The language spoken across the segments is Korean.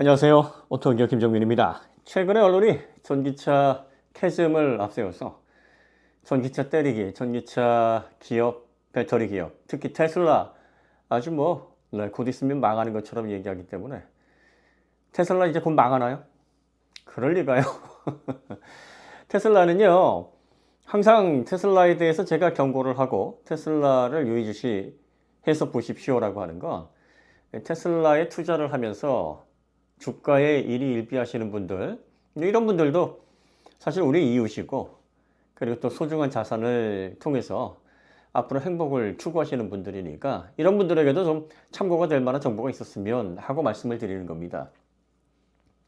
안녕하세요. 오토기어 김정민입니다. 최근에 언론이 전기차 캐즘을 앞세워서 전기차 때리기, 전기차 기업, 배터리 기업, 특히 테슬라 아주 곧 있으면 망하는 것처럼 얘기하기 때문에 테슬라 이제 곧 망하나요? 그럴 리가요. 테슬라는요, 항상 테슬라에 대해서 제가 경고를 하고 테슬라를 유의주시해서 보십시오라고 하는 건 테슬라에 투자를 하면서 주가에 일희일비하시는 분들, 이런 분들도 사실 우리 이웃이고, 그리고 또 소중한 자산을 통해서 앞으로 행복을 추구하시는 분들이니까 이런 분들에게도 좀 참고가 될 만한 정보가 있었으면 하고 말씀을 드리는 겁니다.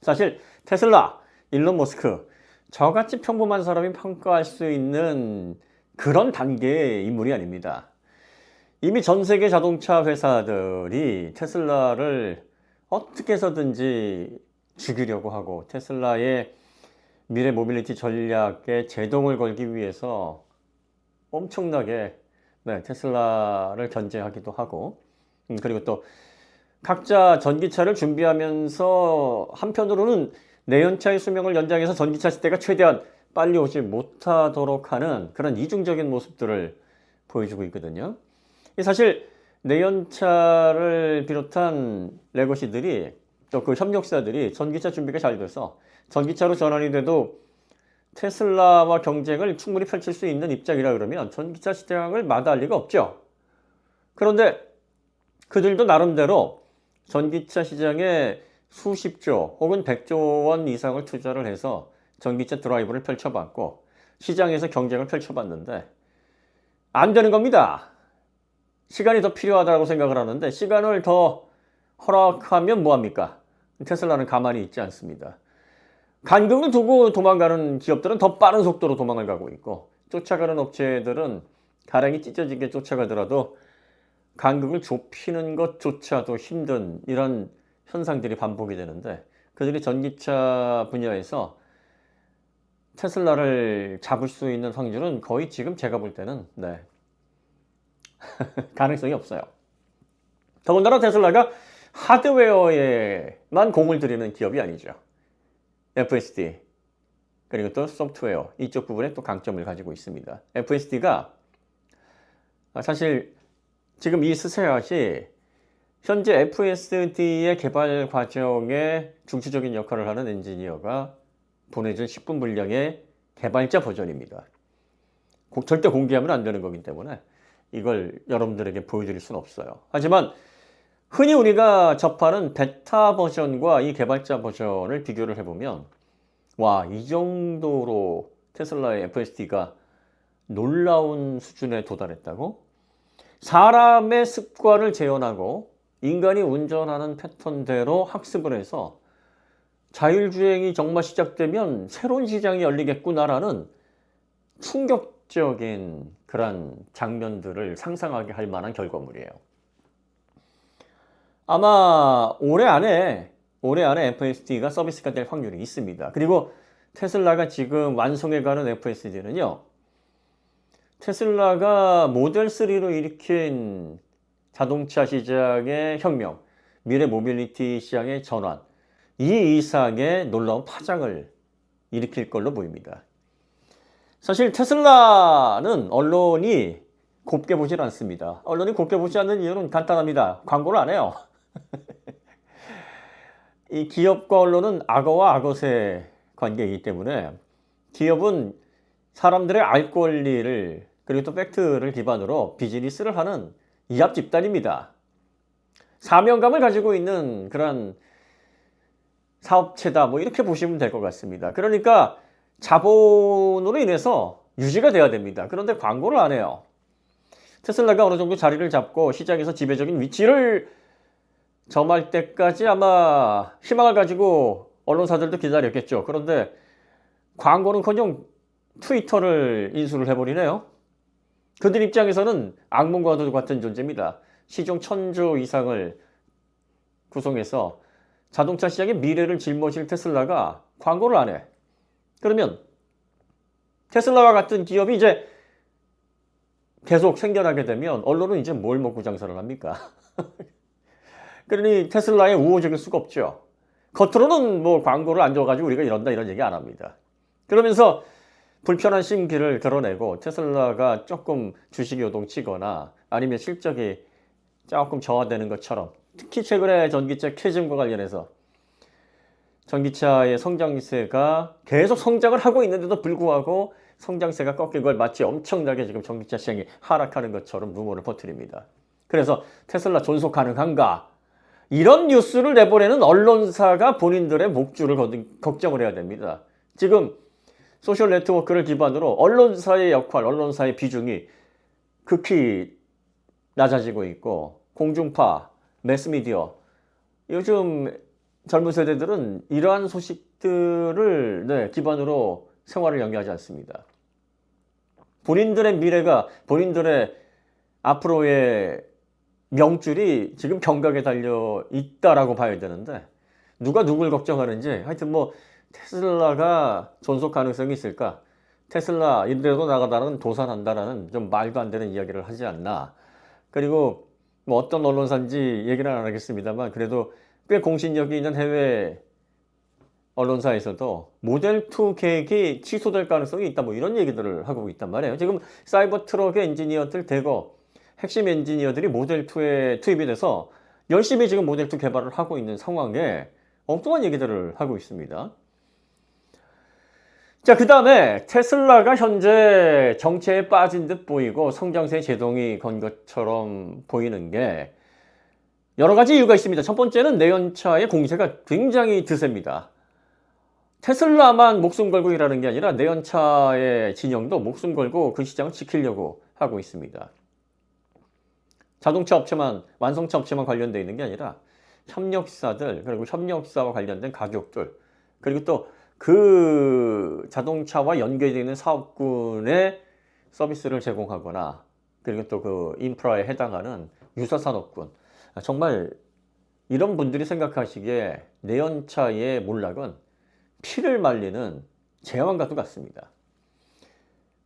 사실 테슬라, 일론 머스크, 저같이 평범한 사람이 평가할 수 있는 그런 단계의 인물이 아닙니다. 이미 전 세계 자동차 회사들이 테슬라를 어떻게 해서든지 죽이려고 하고 테슬라의 미래 모빌리티 전략에 제동을 걸기 위해서 엄청나게 테슬라를 견제하기도 하고, 그리고 또 각자 전기차를 준비하면서 한편으로는 내연차의 수명을 연장해서 전기차 시대가 최대한 빨리 오지 못하도록 하는 그런 이중적인 모습들을 보여주고 있거든요. 사실 내연차를 비롯한 레거시들이 또 그 협력사들이 전기차 준비가 잘 돼서 전기차로 전환이 돼도 테슬라와 경쟁을 충분히 펼칠 수 있는 입장이라 그러면 전기차 시장을 마다할 리가 없죠. 그런데 그들도 나름대로 전기차 시장에 수십조 혹은 백조 원 이상을 투자를 해서 전기차 드라이브를 펼쳐봤고 시장에서 경쟁을 펼쳐봤는데 안 되는 겁니다. 시간이 더 필요하다고 생각을 하는데 시간을 더 허락하면 뭐합니까? 테슬라는 가만히 있지 않습니다. 간격을 두고 도망가는 기업들은 더 빠른 속도로 도망을 가고 있고 쫓아가는 업체들은 가랑이 찢어지게 쫓아가더라도 간격을 좁히는 것조차도 힘든 이런 현상들이 반복이 되는데 그들이 전기차 분야에서 테슬라를 잡을 수 있는 확률은 거의 지금 제가 볼 때는 가능성이 없어요. 더군다나 테슬라가 하드웨어에만 공을 들이는 기업이 아니죠. FSD 그리고 또 소프트웨어 이쪽 부분에 또 강점을 가지고 있습니다. FSD가 사실 지금 이 스세앗이 현재 FSD의 개발 과정에 중추적인 역할을 하는 엔지니어가 보내준 10분 분량의 개발자 버전입니다. 절대 공개하면 안 되는 거기 때문에 이걸 여러분들에게 보여드릴 수는 없어요. 하지만 흔히 우리가 접하는 베타 버전과 이 개발자 버전을 비교를 해보면 와, 이 정도로 테슬라의 FSD가 놀라운 수준에 도달했다고? 사람의 습관을 재현하고 인간이 운전하는 패턴대로 학습을 해서 자율주행이 정말 시작되면 새로운 시장이 열리겠구나라는 충격적인 그런 장면들을 상상하게 할 만한 결과물이에요. 아마 올해 안에 FSD가 서비스가 될 확률이 있습니다. 그리고 테슬라가 지금 완성해가는 FSD는요. 테슬라가 모델 3로 일으킨 자동차 시장의 혁명, 미래 모빌리티 시장의 전환, 이 이상의 놀라운 파장을 일으킬 걸로 보입니다. 사실 테슬라는 언론이 곱게 보질 않습니다. 언론이 곱게 보지 않는 이유는 간단합니다. 광고를 안 해요. 이 기업과 언론은 악어와 악어새 관계이기 때문에 기업은 사람들의 알 권리를 그리고 또 팩트를 기반으로 비즈니스를 하는 이합 집단입니다. 사명감을 가지고 있는 그런 사업체다 이렇게 보시면 될 것 같습니다. 그러니까 자본으로 인해서 유지가 돼야 됩니다. 그런데 광고를 안 해요. 테슬라가 어느 정도 자리를 잡고 시장에서 지배적인 위치를 점할 때까지 아마 희망을 가지고 언론사들도 기다렸겠죠. 그런데 광고는커녕 트위터를 인수를 해버리네요. 그들 입장에서는 악몽과도 같은 존재입니다. 시중 1000조 이상을 구성해서 자동차 시장의 미래를 짊어질 테슬라가 광고를 안 해. 그러면 테슬라와 같은 기업이 이제 계속 생겨나게 되면 언론은 이제 뭘 먹고 장사를 합니까? 그러니 테슬라에 우호적일 수가 없죠. 겉으로는 뭐 광고를 안 줘가지고 우리가 이런다 이런 얘기 안 합니다. 그러면서 불편한 심기를 드러내고 테슬라가 조금 주식이 요동치거나 아니면 실적이 조금 저하되는 것처럼, 특히 최근에 전기차 캐즘과 관련해서 전기차의 성장세가 계속 성장을 하고 있는데도 불구하고 성장세가 꺾인 걸 마치 엄청나게 지금 전기차 시장이 하락하는 것처럼 루머를 퍼뜨립니다. 그래서 테슬라 존속 가능한가? 이런 뉴스를 내보내는 언론사가 본인들의 목줄을 걱정을 해야 됩니다. 지금 소셜 네트워크를 기반으로 언론사의 역할, 언론사의 비중이 극히 낮아지고 있고, 공중파, 매스미디어, 요즘 젊은 세대들은 이러한 소식들을 기반으로 생활을 영위하지 않습니다. 본인들의 미래가, 본인들의 앞으로의 명줄이 지금 경각에 달려 있다라고 봐야 되는데, 누가 누굴 걱정하는지, 하여튼 뭐 테슬라가 존속 가능성이 있을까? 테슬라 이대로 나가다는 도산한다라는 좀 말도 안 되는 이야기를 하지 않나. 그리고 뭐 어떤 언론사인지 얘기는 안 하겠습니다만, 그래도 꽤 공신력이 있는 해외 언론사에서도 모델2 계획이 취소될 가능성이 있다, 뭐 이런 얘기들을 하고 있단 말이에요. 지금 사이버 트럭의 엔지니어들 대거 핵심 엔지니어들이 모델2에 투입이 돼서 열심히 지금 모델2 개발을 하고 있는 상황에 엉뚱한 얘기들을 하고 있습니다. 자, 그 다음에 테슬라가 현재 정체에 빠진 듯 보이고 성장세 제동이 건 것처럼 보이는 게 여러 가지 이유가 있습니다. 첫 번째는 내연차의 공세가 굉장히 드셉니다. 테슬라만 목숨 걸고 일하는 게 아니라 내연차의 진영도 목숨 걸고 그 시장을 지키려고 하고 있습니다. 자동차 업체만, 완성차 업체만 관련되어 있는 게 아니라 협력사들, 그리고 협력사와 관련된 가격들, 그리고 또 그 자동차와 연계되어 있는 사업군에 서비스를 제공하거나, 그리고 또 그 인프라에 해당하는 유사산업군, 정말 이런 분들이 생각하시기에 내연차의 몰락은 피를 말리는 재앙과도 같습니다.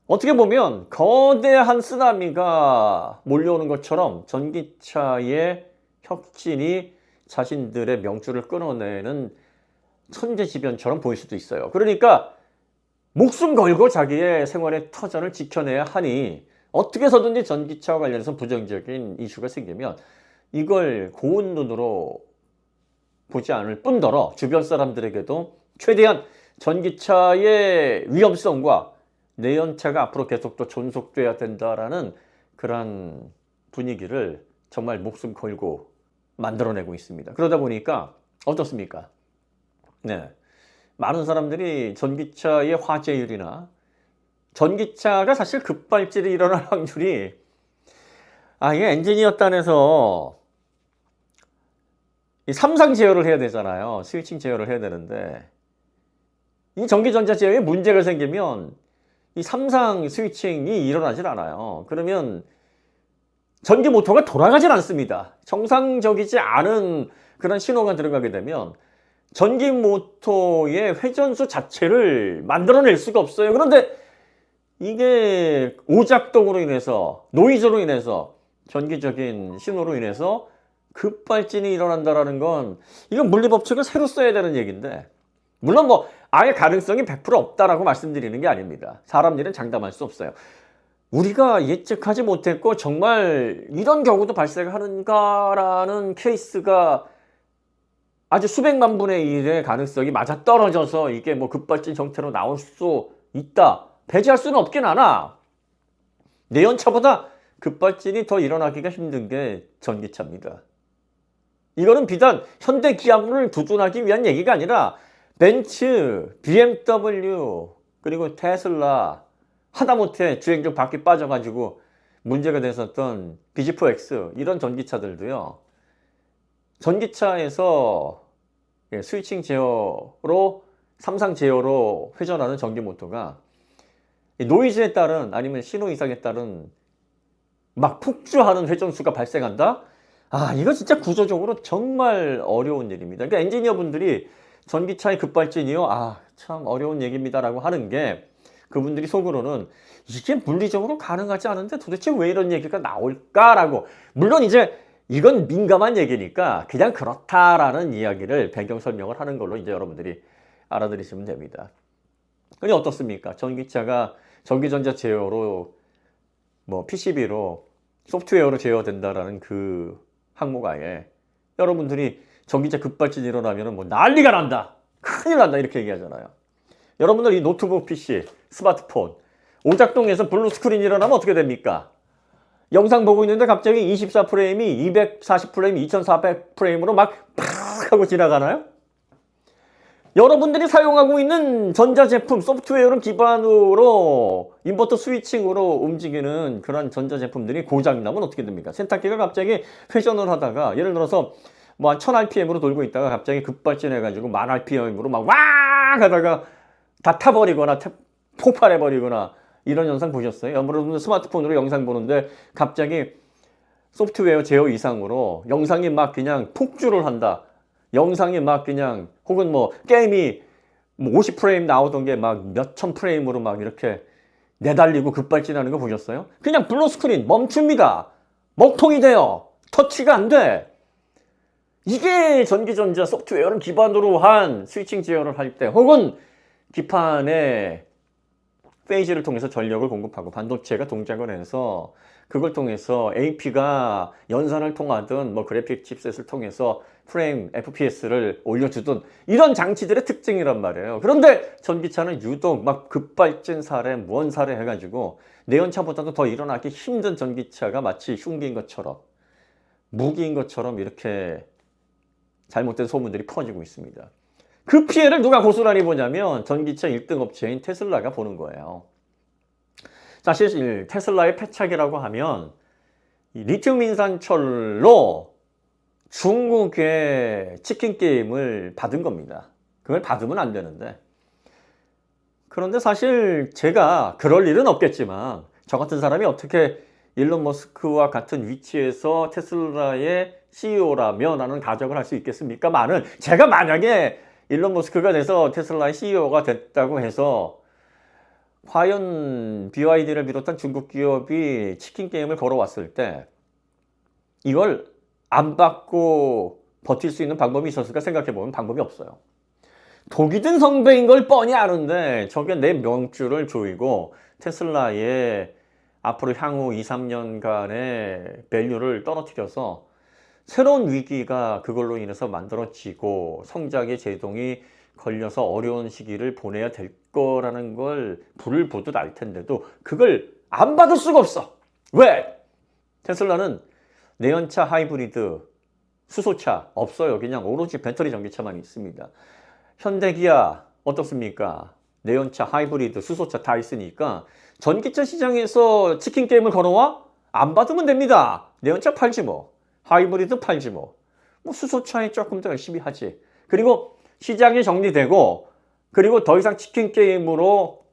어떻게 보면 거대한 쓰나미가 몰려오는 것처럼 전기차의 혁신이 자신들의 명줄을 끊어내는 천재지변처럼 보일 수도 있어요. 그러니까 목숨 걸고 자기의 생활의 터전을 지켜내야 하니 어떻게 해서든지 전기차와 관련해서 부정적인 이슈가 생기면 이걸 고운 눈으로 보지 않을 뿐더러 주변 사람들에게도 최대한 전기차의 위험성과 내연차가 앞으로 계속 또 존속돼야 된다라는 그런 분위기를 정말 목숨 걸고 만들어내고 있습니다. 그러다 보니까 어떻습니까? 네, 많은 사람들이 전기차의 화재율이나 전기차가 사실 급발진이 일어날 확률이, 이게 엔지니어단에서 이 삼상 제어를 해야 되잖아요. 스위칭 제어를 해야 되는데 이 전기전자 제어에 문제가 생기면 이 삼상 스위칭이 일어나질 않아요. 그러면 전기 모터가 돌아가질 않습니다. 정상적이지 않은 그런 신호가 들어가게 되면 전기 모터의 회전수 자체를 만들어낼 수가 없어요. 그런데 이게 오작동으로 인해서, 노이즈로 인해서, 전기적인 신호로 인해서 급발진이 일어난다는 건 이건 물리법칙을 새로 써야 되는 얘기인데, 물론 뭐 아예 가능성이 100% 없다라고 말씀드리는 게 아닙니다. 사람 일은 장담할 수 없어요. 우리가 예측하지 못했고 정말 이런 경우도 발생하는가라는 케이스가 아주 수백만 분의 1의 가능성이 맞아떨어져서 이게 뭐 급발진 형태로 나올 수 있다, 배제할 수는 없긴 하나 내연차보다 급발진이 더 일어나기가 힘든 게 전기차입니다. 이거는 비단 현대 기아를 두둔하기 위한 얘기가 아니라 벤츠, BMW, 그리고 테슬라, 하다못해 주행 중 바퀴 빠져가지고 문제가 됐었던 BZ4X, 이런 전기차들도요, 전기차에서 스위칭 제어로, 삼상 제어로 회전하는 전기 모터가 노이즈에 따른, 아니면 신호 이상에 따른 막 폭주하는 회전수가 발생한다? 이거 진짜 구조적으로 정말 어려운 일입니다. 그러니까 엔지니어 분들이 전기차의 급발진이요, 참 어려운 얘기입니다라고 하는 게, 그분들이 속으로는 이게 물리적으로 가능하지 않은데 도대체 왜 이런 얘기가 나올까라고. 물론 이제 이건 민감한 얘기니까 그냥 그렇다라는 이야기를 배경 설명을 하는 걸로 이제 여러분들이 알아들으시면 됩니다. 근데 어떻습니까? 전기차가 전기전자 제어로 뭐 PCB로 소프트웨어로 제어된다라는 그 항목아에 여러분들이 전기차 급발진 일어나면 뭐 난리가 난다, 큰일 난다 이렇게 얘기하잖아요. 여러분들 이 노트북 PC, 스마트폰 오작동해서 블루 스크린 일어나면 어떻게 됩니까? 영상 보고 있는데 갑자기 24프레임이 240프레임, 2400프레임으로 막 팍 하고 지나가나요? 여러분들이 사용하고 있는 전자제품, 소프트웨어를 기반으로 인버터 스위칭으로 움직이는 그런 전자제품들이 고장나면 어떻게 됩니까? 세탁기가 갑자기 회전을 하다가 예를 들어서 뭐 한 1000rpm으로 돌고 있다가 갑자기 급발진해가지고 10,000rpm으로 막 와 하다가 다 타버리거나 폭발해버리거나 이런 현상 보셨어요? 여러분 스마트폰으로 영상 보는데 갑자기 소프트웨어 제어 이상으로 영상이 막 그냥 폭주를 한다. 영상이 막 그냥 혹은 뭐 게임이 뭐 50프레임 나오던 게 막 몇천 프레임으로 막 이렇게 내달리고 급발진하는 거 보셨어요? 그냥 블루 스크린 멈춥니다. 먹통이 돼요. 터치가 안 돼. 이게 전기전자 소프트웨어를 기반으로 한 스위칭 제어를 할 때 혹은 기판에 페이지를 통해서 전력을 공급하고 반도체가 동작을 해서 그걸 통해서 AP가 연산을 통하든 뭐 그래픽 칩셋을 통해서 프레임 FPS를 올려주든 이런 장치들의 특징이란 말이에요. 그런데 전기차는 유독 막 급발진 사례, 무언 사례 해가지고 내연차보다도 더 일어나기 힘든 전기차가 마치 흉기인 것처럼 무기인 것처럼 이렇게 잘못된 소문들이 퍼지고 있습니다. 그 피해를 누가 고스란히 보냐면 전기차 1등 업체인 테슬라가 보는 거예요. 사실 테슬라의 패착이라고 하면 리튬 인산철로 중국의 치킨 게임을 받은 겁니다. 그걸 받으면 안 되는데. 그런데 사실 제가 그럴 일은 없겠지만 저 같은 사람이 어떻게 일론 머스크와 같은 위치에서 테슬라의 CEO라면 라는 가정을 할 수 있겠습니까? 제가 만약에 일론 머스크가 돼서 테슬라의 CEO가 됐다고 해서 과연 BYD를 비롯한 중국 기업이 치킨 게임을 걸어왔을 때 이걸 안 받고 버틸 수 있는 방법이 있었을까 생각해보면 방법이 없어요. 독이 든 성배인 걸 뻔히 아는데 저게 내 명줄을 조이고 테슬라의 앞으로 향후 2, 3년간의 밸류를 떨어뜨려서 새로운 위기가 그걸로 인해서 만들어지고 성장의 제동이 걸려서 어려운 시기를 보내야 될 거라는 걸 불을 보듯 알 텐데도 그걸 안 받을 수가 없어. 왜? 테슬라는 내연차 하이브리드 수소차 없어요. 그냥 오로지 배터리 전기차만 있습니다. 현대기아 어떻습니까? 내연차 하이브리드 수소차 다 있으니까 전기차 시장에서 치킨 게임을 걸어와? 안 받으면 됩니다. 내연차 팔지 뭐. 하이브리드 팔지 뭐. 수소차에 조금 더 열심히 하지. 그리고 시장이 정리되고 그리고 더 이상 치킨 게임으로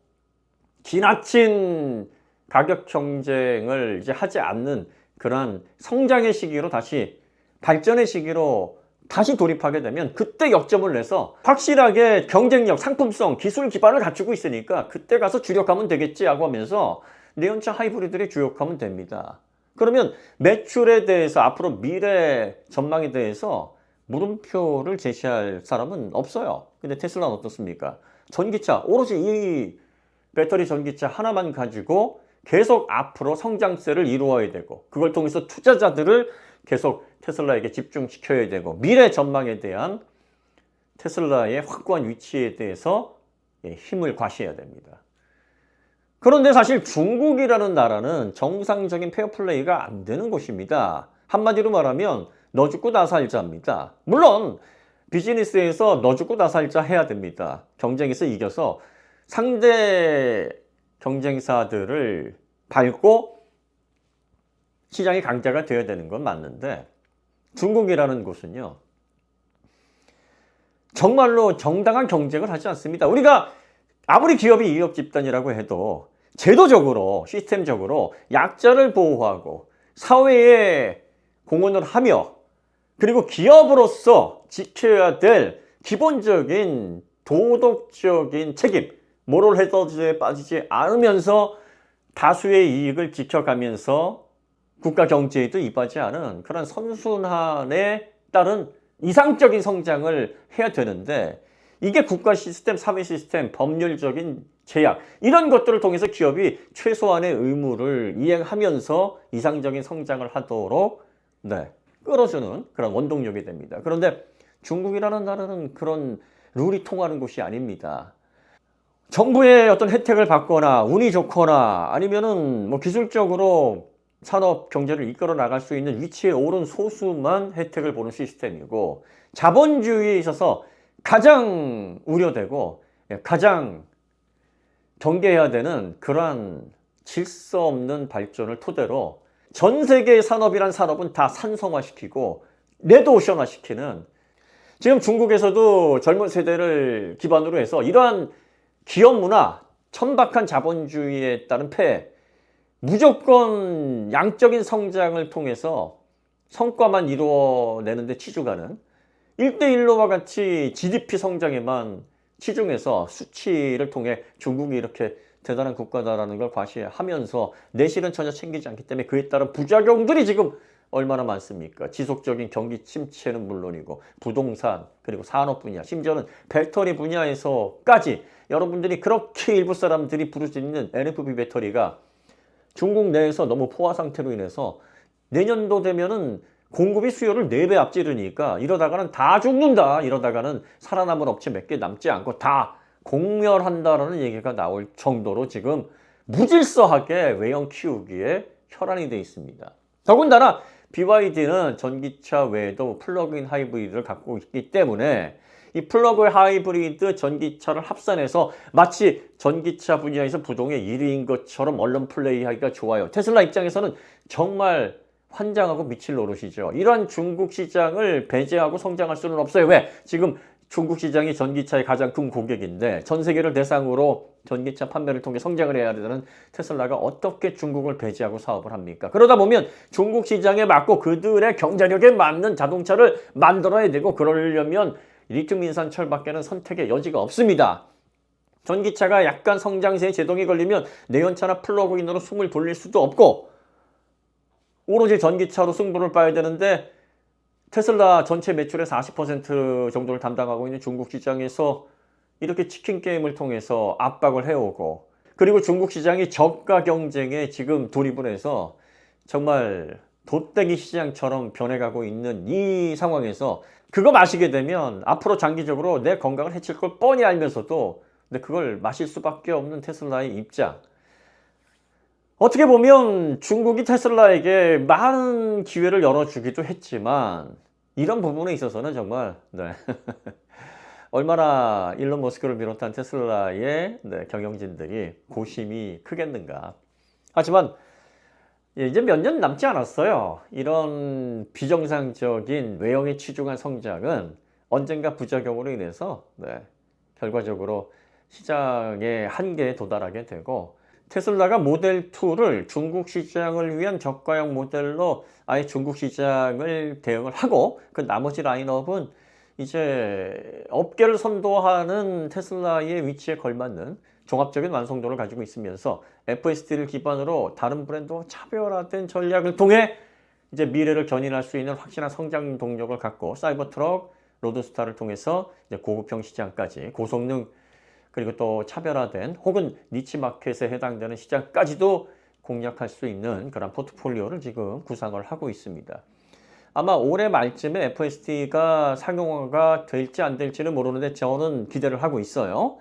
지나친 가격 경쟁을 이제 하지 않는 그러한 성장의 시기로 다시 발전의 시기로 다시 돌입하게 되면 그때 역점을 내서 확실하게 경쟁력, 상품성, 기술 기반을 갖추고 있으니까 그때 가서 주력하면 되겠지 하고 하면서 내연차 하이브리드를 주력하면 됩니다. 그러면 매출에 대해서 앞으로 미래 전망에 대해서 물음표를 제시할 사람은 없어요. 근데 테슬라는 어떻습니까? 전기차, 오로지 이 배터리 전기차 하나만 가지고 계속 앞으로 성장세를 이루어야 되고 그걸 통해서 투자자들을 계속 테슬라에게 집중시켜야 되고 미래 전망에 대한 테슬라의 확고한 위치에 대해서 힘을 과시해야 됩니다. 그런데 사실 중국이라는 나라는 정상적인 페어플레이가 안 되는 곳입니다. 한마디로 말하면 너 죽고 나 살자입니다. 물론 비즈니스에서 너 죽고 나 살자 해야 됩니다. 경쟁에서 이겨서 상대 경쟁사들을 밟고 시장의 강자가 되어야 되는 건 맞는데 중국이라는 곳은요 정말로 정당한 경쟁을 하지 않습니다. 우리가 아무리 기업이 이익 집단이라고 해도 제도적으로 시스템적으로 약자를 보호하고 사회에 공헌을 하며 그리고 기업으로서 지켜야 될 기본적인 도덕적인 책임, 모럴 해저드에 빠지지 않으면서 다수의 이익을 지켜가면서 국가 경제에도 이바지 않은 그런 선순환에 따른 이상적인 성장을 해야 되는데 이게 국가 시스템, 사회 시스템, 법률적인 제약 이런 것들을 통해서 기업이 최소한의 의무를 이행하면서 이상적인 성장을 하도록 끌어주는 그런 원동력이 됩니다. 그런데 중국이라는 나라는 그런 룰이 통하는 곳이 아닙니다. 정부의 어떤 혜택을 받거나 운이 좋거나 아니면은 뭐 기술적으로 산업 경제를 이끌어 나갈 수 있는 위치에 오른 소수만 혜택을 보는 시스템이고 자본주의에 있어서 가장 우려되고 가장 경계해야 되는 그러한 질서 없는 발전을 토대로 전 세계의 산업이란 산업은 다 산성화시키고 레드오션화시키는 지금 중국에서도 젊은 세대를 기반으로 해서 이러한 기업 문화, 천박한 자본주의에 따른 폐해, 무조건 양적인 성장을 통해서 성과만 이루어내는데 치중하는 1대1로와 같이 GDP 성장에만 치중해서 수치를 통해 중국이 이렇게 대단한 국가다라는 걸 과시하면서 내실은 전혀 챙기지 않기 때문에 그에 따른 부작용들이 지금 얼마나 많습니까? 지속적인 경기 침체는 물론이고 부동산 그리고 산업 분야 심지어는 배터리 분야에서까지 여러분들이 그렇게 일부 사람들이 부르짖는 NFB 배터리가 중국 내에서 너무 포화 상태로 인해서 내년도 되면은 공급이 수요를 4배 앞지르니까 이러다가는 다 죽는다. 이러다가는 살아남은 업체 몇 개 남지 않고 다 공멸한다라는 얘기가 나올 정도로 지금 무질서하게 외형 키우기에 혈안이 돼 있습니다. 더군다나 BYD는 전기차 외에도 플러그인 하이브리드를 갖고 있기 때문에 이 플러그인 하이브리드 전기차를 합산해서 마치 전기차 분야에서 부동의 1위인 것처럼 언론 플레이하기가 좋아요. 테슬라 입장에서는 정말 환장하고 미칠 노릇이죠. 이러한 중국 시장을 배제하고 성장할 수는 없어요. 왜? 지금 중국 시장이 전기차의 가장 큰 고객인데 전 세계를 대상으로 전기차 판매를 통해 성장을 해야 되는 테슬라가 어떻게 중국을 배제하고 사업을 합니까? 그러다 보면 중국 시장에 맞고 그들의 경제력에 맞는 자동차를 만들어야 되고 그러려면 리튬 인산 철밖에는 선택의 여지가 없습니다. 전기차가 약간 성장세에 제동이 걸리면 내연차나 플러그인으로 숨을 돌릴 수도 없고 오로지 전기차로 승부를 봐야 되는데 테슬라 전체 매출의 40% 정도를 담당하고 있는 중국 시장에서 이렇게 치킨 게임을 통해서 압박을 해오고 그리고 중국 시장이 저가 경쟁에 지금 돌입을 해서 정말 돛대기 시장처럼 변해가고 있는 이 상황에서 그거 마시게 되면 앞으로 장기적으로 내 건강을 해칠 걸 뻔히 알면서도 근데 그걸 마실 수밖에 없는 테슬라의 입장. 어떻게 보면 중국이 테슬라에게 많은 기회를 열어주기도 했지만 이런 부분에 있어서는 정말 얼마나 일론 머스크를 비롯한 테슬라의 경영진들이 고심이 크겠는가. 하지만 이제 몇 년 남지 않았어요. 이런 비정상적인 외형에 치중한 성장은 언젠가 부작용으로 인해서 결과적으로 시장의 한계에 도달하게 되고 테슬라가 모델2를 중국 시장을 위한 저가형 모델로 아예 중국 시장을 대응을 하고 그 나머지 라인업은 이제 업계를 선도하는 테슬라의 위치에 걸맞는 종합적인 완성도를 가지고 있으면서 FSD를 기반으로 다른 브랜드와 차별화된 전략을 통해 이제 미래를 견인할 수 있는 확실한 성장 동력을 갖고 사이버트럭, 로드스타를 통해서 이제 고급형 시장까지 고성능 그리고 또 차별화된 혹은 니치 마켓에 해당되는 시장까지도 공략할 수 있는 그런 포트폴리오를 지금 구상을 하고 있습니다. 아마 올해 말쯤에 FSD가 상용화가 될지 안 될지는 모르는데 저는 기대를 하고 있어요.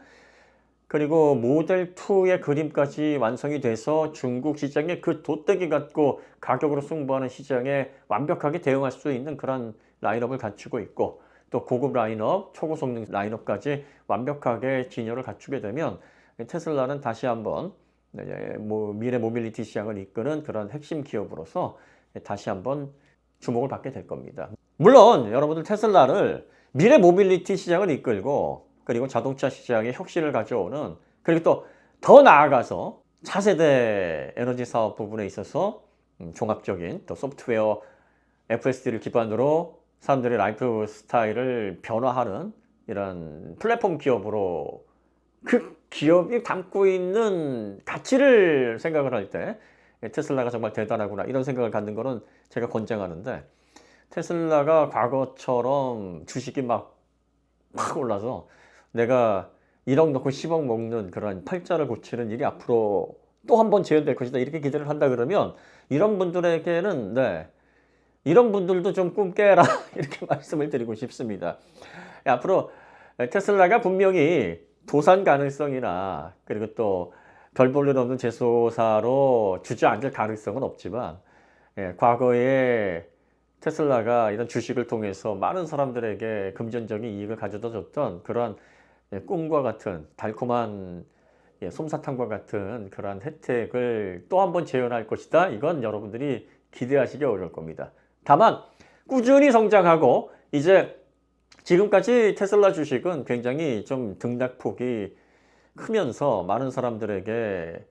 그리고 모델2의 그림까지 완성이 돼서 중국 시장에 그 돛대기 갖고 가격으로 승부하는 시장에 완벽하게 대응할 수 있는 그런 라인업을 갖추고 있고 또 고급 라인업, 초고성능 라인업까지 완벽하게 진열을 갖추게 되면 테슬라는 다시 한번 미래 모빌리티 시장을 이끄는 그런 핵심 기업으로서 다시 한번 주목을 받게 될 겁니다. 물론 여러분들 테슬라를 미래 모빌리티 시장을 이끌고 그리고 자동차 시장에 혁신을 가져오는 그리고 또 더 나아가서 차세대 에너지 사업 부분에 있어서 종합적인 또 소프트웨어 FSD를 기반으로 사람들의 라이프 스타일을 변화하는 이런 플랫폼 기업으로 그 기업이 담고 있는 가치를 생각을 할 때 테슬라가 정말 대단하구나 이런 생각을 갖는 거는 제가 권장하는데, 테슬라가 과거처럼 주식이 막 올라서 내가 1억 넣고 10억 먹는 그런 팔자를 고치는 일이 앞으로 또 한 번 재현될 것이다 이렇게 기대를 한다 그러면, 이런 분들에게는 이런 분들도 좀 꿈 깨라 이렇게 말씀을 드리고 싶습니다. 앞으로 테슬라가 분명히 도산 가능성이나 그리고 또 별 볼 일 없는 제소사로 주저앉을 가능성은 없지만, 과거에 테슬라가 이런 주식을 통해서 많은 사람들에게 금전적인 이익을 가져다 줬던 그러한 꿈과 같은 달콤한 솜사탕과 같은 그러한 혜택을 또 한 번 재현할 것이다. 이건 여러분들이 기대하시기 어려울 겁니다. 다만 꾸준히 성장하고, 이제 지금까지 테슬라 주식은 굉장히 좀 등락폭이 크면서 많은 사람들에게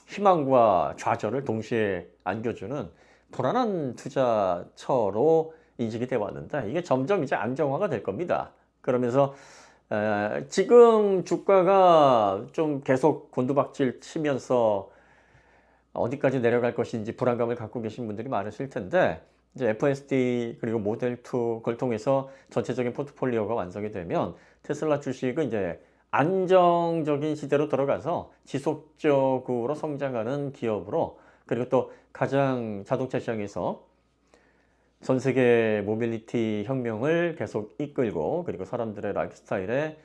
희망과 좌절을 동시에 안겨주는 불안한 투자처로 인식이 되어 왔는데, 이게 점점 이제 안정화가 될 겁니다. 그러면서 지금 주가가 좀 계속 곤두박질 치면서 어디까지 내려갈 것인지 불안감을 갖고 계신 분들이 많으실 텐데, 이제 FSD 그리고 모델 2 그걸 통해서 전체적인 포트폴리오가 완성이 되면 테슬라 주식은 이제 안정적인 시대로 들어가서 지속적으로 성장하는 기업으로, 그리고 또 가장 자동차 시장에서 전 세계 모빌리티 혁명을 계속 이끌고, 그리고 사람들의 라이프 스타일에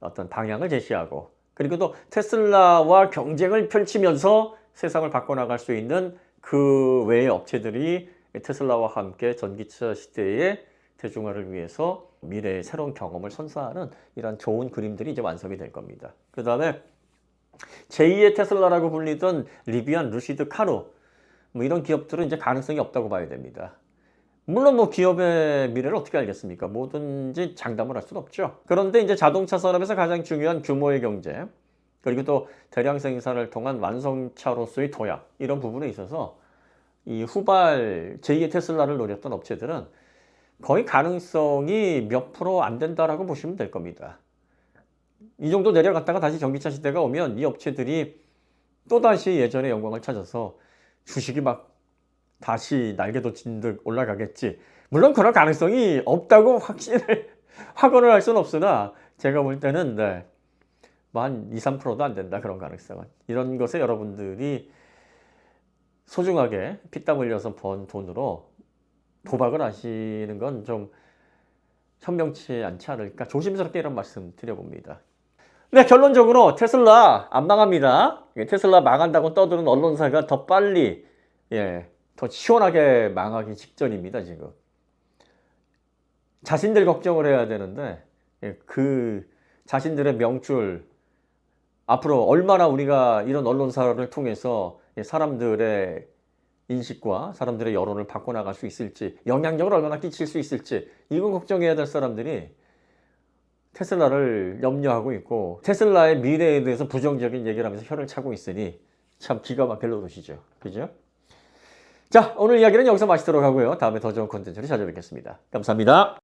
어떤 방향을 제시하고, 그리고 또 테슬라와 경쟁을 펼치면서 세상을 바꿔나갈 수 있는 그 외의 업체들이 테슬라와 함께 전기차 시대의 대중화를 위해서 미래의 새로운 경험을 선사하는 이런 좋은 그림들이 이제 완성이 될 겁니다. 그 다음에 제2의 테슬라라고 불리던 리비안, 루시드, 카누 뭐 이런 기업들은 이제 가능성이 없다고 봐야 됩니다. 물론 뭐 기업의 미래를 어떻게 알겠습니까? 뭐든지 장담을 할 수는 없죠. 그런데 이제 자동차 산업에서 가장 중요한 규모의 경제, 그리고 또 대량 생산을 통한 완성차로서의 도약, 이런 부분에 있어서 이 후발 제2의 테슬라를 노렸던 업체들은 거의 가능성이 몇 프로 안 된다라고 보시면 될 겁니다. 이 정도 내려갔다가 다시 전기차 시대가 오면 이 업체들이 또다시 예전의 영광을 찾아서 주식이 막 다시 날개 돋친 듯 올라가겠지. 물론 그런 가능성이 없다고 확언을 할 수는 없으나, 제가 볼 때는 한 2, 3%도 안 된다, 그런 가능성은. 이런 것에 여러분들이 소중하게 피땀 흘려서 번 돈으로 도박을 하시는 건 좀 현명치 않지 않을까, 조심스럽게 이런 말씀 드려봅니다. 네, 결론적으로 테슬라 안 망합니다. 테슬라 망한다고 떠드는 언론사가 더 빨리, 더 시원하게 망하기 직전입니다. 지금 자신들 걱정을 해야 되는데, 그 자신들의 명줄, 앞으로 얼마나 우리가 이런 언론사를 통해서 사람들의 인식과 사람들의 여론을 바꿔나갈 수 있을지, 영향력을 얼마나 끼칠 수 있을지, 이거 걱정해야 될 사람들이 테슬라를 염려하고 있고, 테슬라의 미래에 대해서 부정적인 얘기를 하면서 혀를 차고 있으니 참 기가 막힐 노릇이죠. 그죠? 자, 오늘 이야기는 여기서 마치도록 하고요. 다음에 더 좋은 콘텐츠로 찾아뵙겠습니다. 감사합니다.